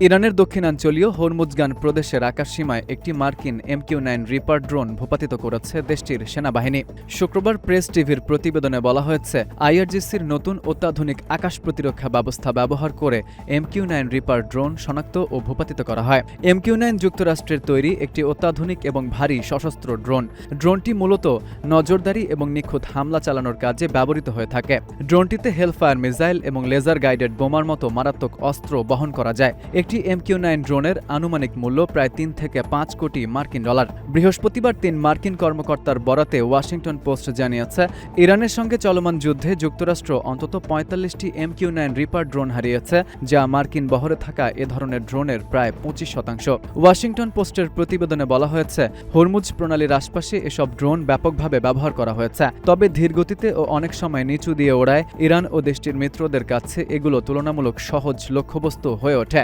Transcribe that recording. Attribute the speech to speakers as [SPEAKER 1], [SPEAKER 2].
[SPEAKER 1] ইরানের দক্ষিণাঞ্চলীয় হরমুজগান প্রদেশের আকাশসীমায় একটি মার্কিন MQ-9 রিপার ড্রোন ভূপাতিত করেছে দেশটির সেনাবাহিনী। শুক্রবার প্রেস টিভির প্রতিবেদনে বলা হয়েছে, IRGCর নতুন অত্যাধুনিক আকাশ প্রতিরক্ষা ব্যবস্থা ব্যবহার করে MQ-9 রিপার ড্রোন শনাক্ত ও ভূপাতিত করা হয়। MQ-9 যুক্তরাষ্ট্রের তৈরি একটি অত্যাধুনিক এবং ভারী সশস্ত্র ড্রোন। ড্রোনটি মূলত নজরদারি এবং নিখুঁত হামলা চালানোর কাজে ব্যবহৃত হয়ে থাকে। ড্রোনটিতে হেলফায়ার মিসাইল এবং লেজার গাইডেড বোমার মতো মারাত্মক অস্ত্র বহন করা যায়। একটি MQ-9 ড্রোনের আনুমানিক মূল্য প্রায় ৩ থেকে ৫ কোটি মার্কিন ডলার। বৃহস্পতিবার ৩ মার্কিন কর্মকর্তার বরাতে ওয়াশিংটন পোস্ট জানিয়েছে, ইরানের সঙ্গে চলমান যুদ্ধে যুক্তরাষ্ট্র অন্তত ৪৫টি MQ-9 রিপার ড্রোন হারিয়েছে, যা মার্কিন বহরে থাকা এ ধরনের ড্রোনের প্রায় ২৫%। ওয়াশিংটন পোস্টের প্রতিবেদনে বলা হয়েছে, হরমুজ প্রণালীর আশপাশে এসব ড্রোন ব্যাপকভাবে ব্যবহার করা হয়েছে। তবে ধীরগতিতে ও অনেক সময় নিচু দিয়ে ওড়ায়। ইরান ও দেশটির মিত্রদের কাছে এগুলো তুলনামূলক সহজ লক্ষ্যবস্তু হয়ে ওঠে।